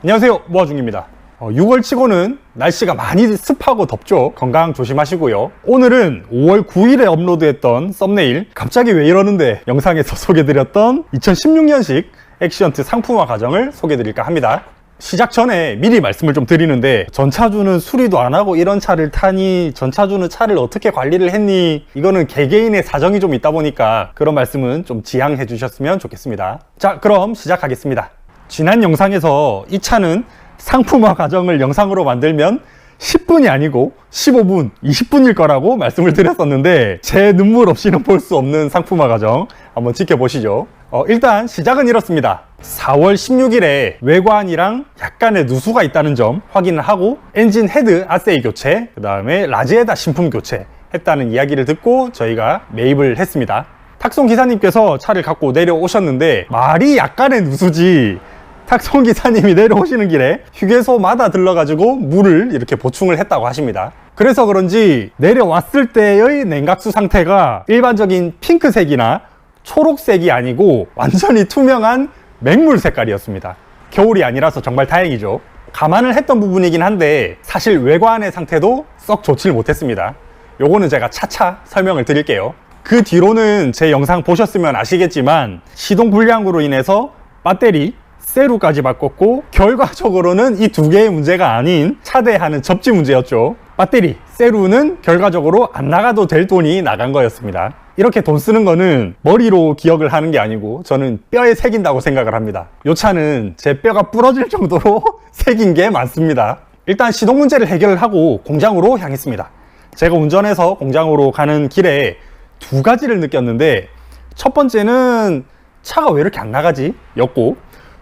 안녕하세요, 모아중입니다. 6월 치고는 날씨가 많이 습하고 덥죠. 건강 조심하시고요. 오늘은 5월 9일에 업로드했던 썸네일 갑자기 왜 이러는데 영상에서 소개드렸던 2016년식 액시언트 상품화 과정을 소개드릴까 합니다. 시작 전에 미리 말씀을 좀 드리는데, 전차주는 수리도 안 하고 이런 차를 타니, 전차주는 차를 어떻게 관리를 했니, 이거는 개개인의 사정이 좀 있다 보니까 그런 말씀은 좀 지양해 주셨으면 좋겠습니다. 자, 그럼 시작하겠습니다. 지난 영상에서 이 차는 상품화 과정을 영상으로 만들면 10분이 아니고 15분, 20분일 거라고 말씀을 드렸었는데, 제 눈물 없이는 볼 수 없는 상품화 과정 한번 지켜보시죠. 일단 시작은 이렇습니다. 4월 16일에 외관이랑 약간의 누수가 있다는 점 확인을 하고, 엔진 헤드 아세이 교체, 그 다음에 라지에다 신품 교체 했다는 이야기를 듣고 저희가 매입을 했습니다. 탁송 기사님께서 차를 갖고 내려오셨는데, 말이 약간의 누수지, 탁송 기사님이 내려오시는 길에 휴게소마다 들러가지고 물을 이렇게 보충을 했다고 하십니다. 그래서 그런지 내려왔을 때의 냉각수 상태가 일반적인 핑크색이나 초록색이 아니고 완전히 투명한 맹물 색깔이었습니다. 겨울이 아니라서 정말 다행이죠. 감안을 했던 부분이긴 한데 사실 외관의 상태도 썩 좋지를 못했습니다. 요거는 제가 차차 설명을 드릴게요. 그 뒤로는 제 영상 보셨으면 아시겠지만, 시동 불량으로 인해서 배터리, 세루까지 바꿨고, 결과적으로는 이 두 개의 문제가 아닌 차대하는 접지 문제였죠. 배터리, 세루는 결과적으로 안 나가도 될 돈이 나간 거였습니다. 이렇게 돈 쓰는 거는 머리로 기억을 하는 게 아니고 저는 뼈에 새긴다고 생각을 합니다. 이 차는 제 뼈가 부러질 정도로 새긴 게 많습니다. 일단 시동 문제를 해결하고 공장으로 향했습니다. 제가 운전해서 공장으로 가는 길에 두 가지를 느꼈는데, 첫 번째는 차가 왜 이렇게 안 나가지? 였고,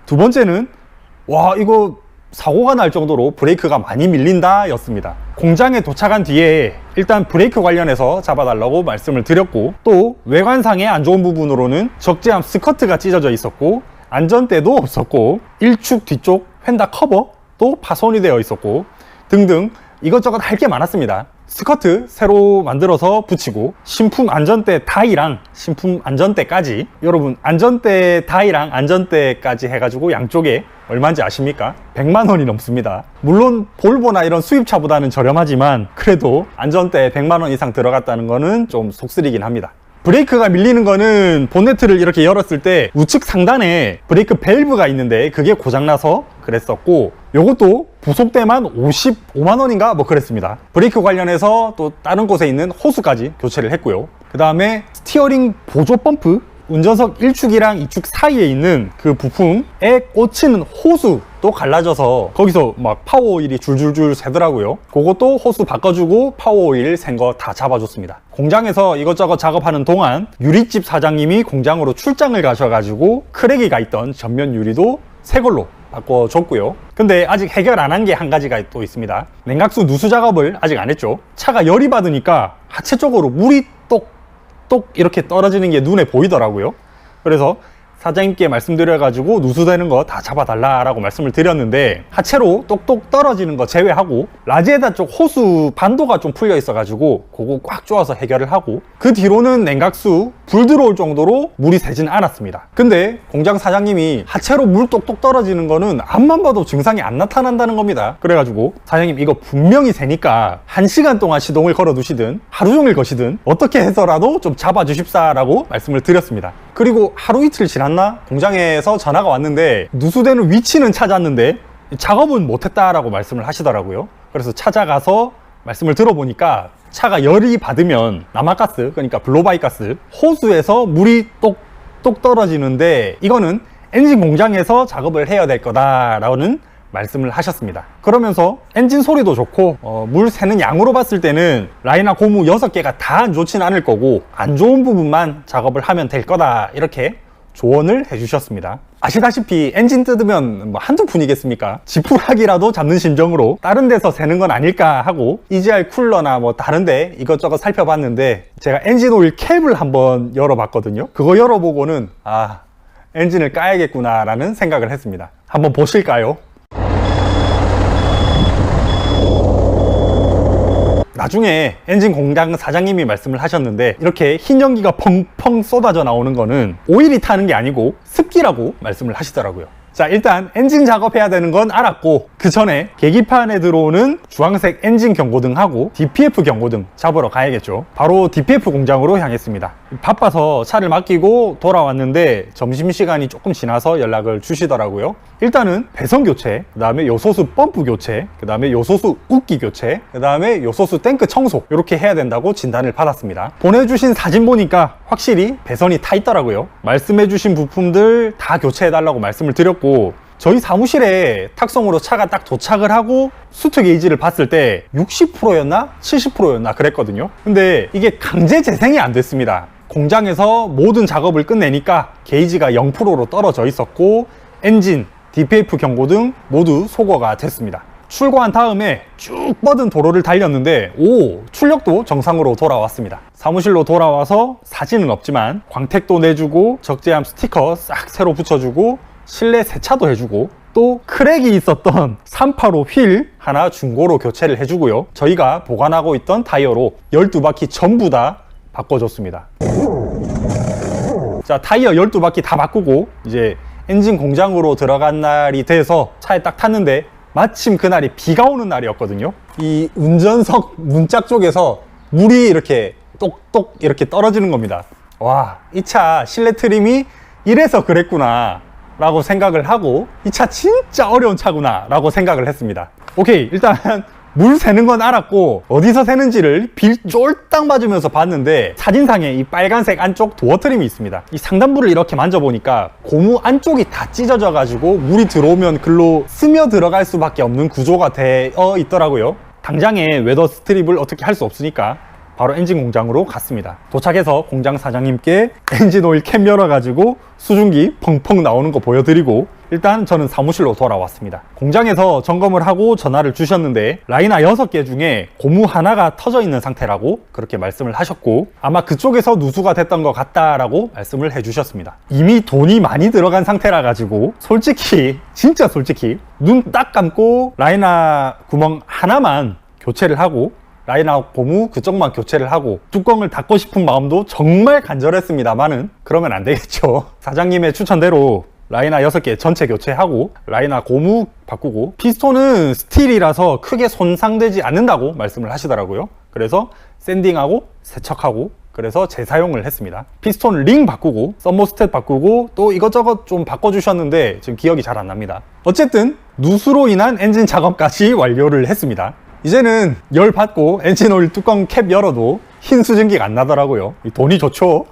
두 번째는 와, 이거 사고가 날 정도로 브레이크가 많이 밀린다 였습니다. 공장에 도착한 뒤에 일단 브레이크 관련해서 잡아달라고 말씀을 드렸고, 또 외관상의 안 좋은 부분으로는 적재함 스커트가 찢어져 있었고, 안전대도 없었고, 일축 뒤쪽 휀다 커버도 파손이 되어 있었고, 등등 이것저것 할 게 많았습니다. 스커트 새로 만들어서 붙이고, 신품 안전대 다이랑 신품 안전대까지, 여러분 안전대 다이랑 안전대까지 해가지고 양쪽에 얼마인지 아십니까? 100만 원이 넘습니다. 물론 볼보나 이런 수입차보다는 저렴하지만 그래도 안전대에 100만 원 이상 들어갔다는 거는 좀 속쓰리긴 합니다. 브레이크가 밀리는 거는 본네트를 이렇게 열었을 때 우측 상단에 브레이크 밸브가 있는데 그게 고장나서 그랬었고, 요것도 부속대만 55만 원인가 뭐 그랬습니다. 브레이크 관련해서 또 다른 곳에 있는 호수까지 교체를 했고요. 그 다음에 스티어링 보조 펌프, 운전석 1축이랑 2축 사이에 있는 그 부품에 꽂히는 호수도 갈라져서 거기서 막 파워오일이 줄줄줄 새더라고요. 그것도 호수 바꿔주고 파워오일 샌 거 다 잡아줬습니다. 공장에서 이것저것 작업하는 동안 유리집 사장님이 공장으로 출장을 가셔가지고 크랙이가 있던 전면 유리도 새 걸로 바꿔줬고요. 근데 아직 해결 안 한 게 한 가지가 또 있습니다. 냉각수 누수 작업을 아직 안 했죠. 차가 열이 받으니까 하체 쪽으로 물이 똑 이렇게 떨어지는 게 눈에 보이더라고요. 그래서 사장님께 말씀드려가지고 누수되는 거 다 잡아달라고 말씀을 드렸는데, 하체로 똑똑 떨어지는 거 제외하고 라지에다 쪽 호수 반도가 좀 풀려 있어가지고 그거 꽉 조아서 해결을 하고, 그 뒤로는 냉각수 불 들어올 정도로 물이 새진 않았습니다. 근데 공장 사장님이 하체로 물 똑똑 떨어지는 거는 앞만 봐도 증상이 안 나타난다는 겁니다. 그래가지고 사장님, 이거 분명히 새니까 1시간 동안 시동을 걸어 두시든 하루 종일 거시든 어떻게 해서라도 좀 잡아주십사라고 말씀을 드렸습니다. 그리고 하루 이틀 지났나? 공장에서 전화가 왔는데 누수되는 위치는 찾았는데 작업은 못했다라고 말씀을 하시더라고요. 그래서 찾아가서 말씀을 들어보니까 차가 열이 받으면 남아가스, 그러니까 블로바이 가스, 호수에서 물이 똑똑 떨어지는데 이거는 엔진 공장에서 작업을 해야 될 거다라는 말씀을 하셨습니다. 그러면서 엔진 소리도 좋고 물 새는 양으로 봤을 때는 라이나 고무 6개가 다 안 좋진 않을 거고, 안 좋은 부분만 작업을 하면 될 거다, 이렇게 조언을 해주셨습니다. 아시다시피 엔진 뜯으면 뭐 한두 푼이겠습니까? 지푸라기라도 잡는 심정으로 다른 데서 새는 건 아닐까 하고 EGR 쿨러나 뭐 다른데 이것저것 살펴봤는데, 제가 엔진 오일 캡을 한번 열어봤거든요. 그거 열어보고는 엔진을 까야겠구나 라는 생각을 했습니다. 한번 보실까요? 나중에 엔진 공장 사장님이 말씀을 하셨는데, 이렇게 흰 연기가 펑펑 쏟아져 나오는 거는 오일이 타는 게 아니고 습기라고 말씀을 하시더라고요. 자, 일단 엔진 작업해야 되는 건 알았고, 그 전에 계기판에 들어오는 주황색 엔진 경고등하고 DPF 경고등 잡으러 가야겠죠. 바로 DPF 공장으로 향했습니다. 바빠서 차를 맡기고 돌아왔는데 점심시간이 조금 지나서 연락을 주시더라고요. 일단은 배선 교체, 그 다음에 요소수 펌프 교체, 그 다음에 요소수 웃기 교체, 그 다음에 요소수 탱크 청소, 이렇게 해야 된다고 진단을 받았습니다. 보내주신 사진 보니까 확실히 배선이 타 있더라고요. 말씀해주신 부품들 다 교체해달라고 말씀을 드렸고, 저희 사무실에 탁송으로 차가 딱 도착을 하고 수트 게이지를 봤을 때 60%였나 70%였나 그랬거든요. 근데 이게 강제 재생이 안 됐습니다. 공장에서 모든 작업을 끝내니까 게이지가 0%로 떨어져 있었고, 엔진, DPF 경고등 모두 소거가 됐습니다. 출고한 다음에 쭉 뻗은 도로를 달렸는데 출력도 정상으로 돌아왔습니다. 사무실로 돌아와서 사진은 없지만 광택도 내주고 적재함 스티커 싹 새로 붙여주고 실내 세차도 해주고, 또 크랙이 있었던 385 휠 하나 중고로 교체를 해주고요. 저희가 보관하고 있던 타이어로 12바퀴 전부 다 바꿔줬습니다. 자, 타이어 12바퀴 다 바꾸고 이제 엔진 공장으로 들어간 날이 돼서 차에 딱 탔는데 마침 그날이 비가 오는 날이었거든요. 이 운전석 문짝 쪽에서 물이 이렇게 똑똑 이렇게 떨어지는 겁니다. 와, 이 차 실내 트림이 이래서 그랬구나 라고 생각을 하고, 이 차 진짜 어려운 차구나 라고 생각을 했습니다. 오케이, 일단 물 새는 건 알았고 어디서 새는지를 빌 쫄딱 맞으면서 봤는데, 사진상에 이 빨간색 안쪽 도어 트림이 있습니다. 이 상단부를 이렇게 만져보니까 고무 안쪽이 다 찢어져 가지고 물이 들어오면 글로 스며 들어갈 수밖에 없는 구조가 되어 있더라고요. 당장에 웨더 스트립을 어떻게 할 수 없으니까 바로 엔진 공장으로 갔습니다. 도착해서 공장 사장님께 엔진 오일 캡 열어가지고 수증기 펑펑 나오는 거 보여드리고, 일단 저는 사무실로 돌아왔습니다. 공장에서 점검을 하고 전화를 주셨는데 라이나 6개 중에 고무 하나가 터져 있는 상태라고 그렇게 말씀을 하셨고, 아마 그쪽에서 누수가 됐던 것 같다라고 말씀을 해주셨습니다. 이미 돈이 많이 들어간 상태라 가지고 솔직히 진짜 솔직히 눈 딱 감고 라이나 구멍 하나만 교체를 하고 라이나 고무 그쪽만 교체를 하고 뚜껑을 닫고 싶은 마음도 정말 간절했습니다만은 그러면 안 되겠죠. 사장님의 추천대로 라이나 6개 전체 교체하고 라이나 고무 바꾸고, 피스톤은 스틸이라서 크게 손상되지 않는다고 말씀을 하시더라고요. 그래서 샌딩하고 세척하고 그래서 재사용을 했습니다. 피스톤 링 바꾸고 서머스탯 바꾸고 또 이것저것 좀 바꿔주셨는데 지금 기억이 잘 안 납니다. 어쨌든 누수로 인한 엔진 작업까지 완료를 했습니다. 이제는 열 받고 엔진 오일 뚜껑 캡 열어도 흰 수증기가 안 나더라고요. 돈이 좋죠.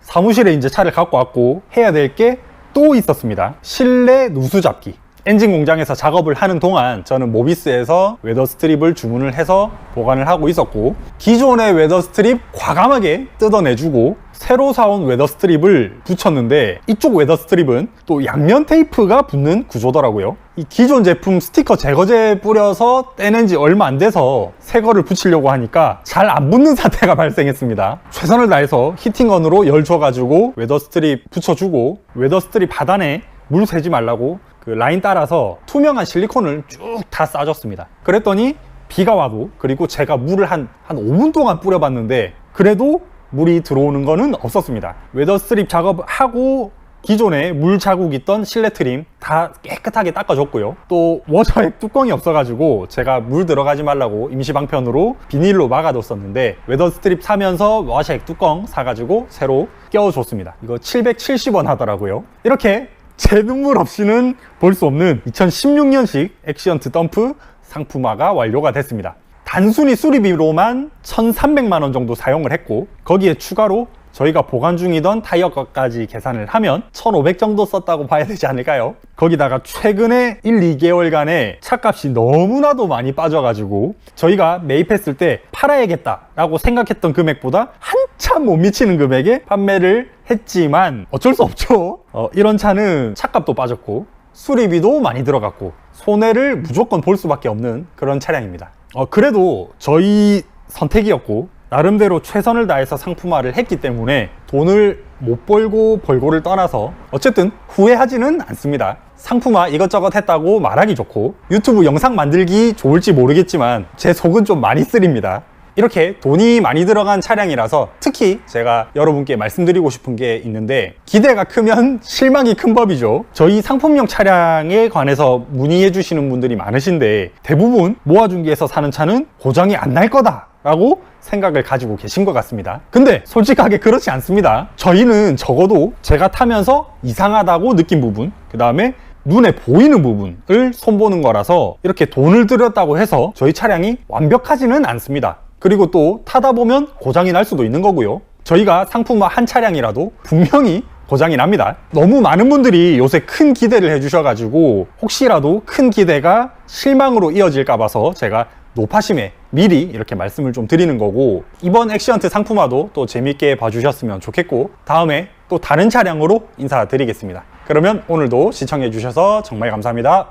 사무실에 이제 차를 갖고 왔고 해야 될 게 또 있었습니다. 실내 누수 잡기. 엔진 공장에서 작업을 하는 동안 저는 모비스에서 웨더 스트립을 주문을 해서 보관을 하고 있었고, 기존의 웨더 스트립 과감하게 뜯어내주고 새로 사온 웨더 스트립을 붙였는데, 이쪽 웨더 스트립은 또 양면 테이프가 붙는 구조더라고요. 이 기존 제품 스티커 제거제 뿌려서 떼낸 지 얼마 안 돼서 새 거를 붙이려고 하니까 잘 안 붙는 사태가 발생했습니다. 최선을 다해서 히팅건으로 열 줘가지고 웨더 스트립 붙여주고, 웨더 스트립 하단에 물 새지 말라고 그 라인 따라서 투명한 실리콘을 쭉 다 싸줬습니다. 그랬더니 비가 와도, 그리고 제가 물을 한 5분 동안 뿌려봤는데 그래도 물이 들어오는 거는 없었습니다. 웨더 스트립 작업하고 기존에 물 자국 있던 실내 트림 다 깨끗하게 닦아줬고요. 또 워셔액 뚜껑이 없어가지고 제가 물 들어가지 말라고 임시 방편으로 비닐로 막아뒀었는데, 웨더 스트립 사면서 워셔액 뚜껑 사가지고 새로 껴줬습니다. 이거 770원 하더라고요. 이렇게 제 눈물 없이는 볼 수 없는 2016년식 액시언트 덤프 상품화가 완료가 됐습니다. 단순히 수리비로만 1,300만 원 정도 사용을 했고, 거기에 추가로 저희가 보관 중이던 타이어값까지 계산을 하면 1,500 정도 썼다고 봐야 되지 않을까요? 거기다가 최근에 1, 2개월간의 차값이 너무나도 많이 빠져가지고 저희가 매입했을 때 팔아야겠다 라고 생각했던 금액보다 한참 못 미치는 금액에 판매를 했지만 어쩔 수 없죠. 이런 차는 차값도 빠졌고 수리비도 많이 들어갔고 손해를 무조건 볼 수밖에 없는 그런 차량입니다. 그래도 저희 선택이었고 나름대로 최선을 다해서 상품화를 했기 때문에 돈을 못 벌고 벌고를 떠나서 어쨌든 후회하지는 않습니다. 상품화 이것저것 했다고 말하기 좋고 유튜브 영상 만들기 좋을지 모르겠지만 제 속은 좀 많이 쓰립니다. 이렇게 돈이 많이 들어간 차량이라서 특히 제가 여러분께 말씀드리고 싶은 게 있는데, 기대가 크면 실망이 큰 법이죠. 저희 상품용 차량에 관해서 문의해 주시는 분들이 많으신데 대부분 모아중개에서 사는 차는 고장이 안 날 거다 라고 생각을 가지고 계신 것 같습니다. 근데 솔직하게 그렇지 않습니다. 저희는 적어도 제가 타면서 이상하다고 느낀 부분, 그 다음에 눈에 보이는 부분을 손보는 거라서 이렇게 돈을 들였다고 해서 저희 차량이 완벽하지는 않습니다. 그리고 또 타다 보면 고장이 날 수도 있는 거고요. 저희가 상품화 한 차량이라도 분명히 고장이 납니다. 너무 많은 분들이 요새 큰 기대를 해주셔가지고 혹시라도 큰 기대가 실망으로 이어질까 봐서 제가 노파심에 미리 이렇게 말씀을 좀 드리는 거고, 이번 엑시언트 상품화도 또 재밌게 봐주셨으면 좋겠고 다음에 또 다른 차량으로 인사드리겠습니다. 그러면 오늘도 시청해 주셔서 정말 감사합니다.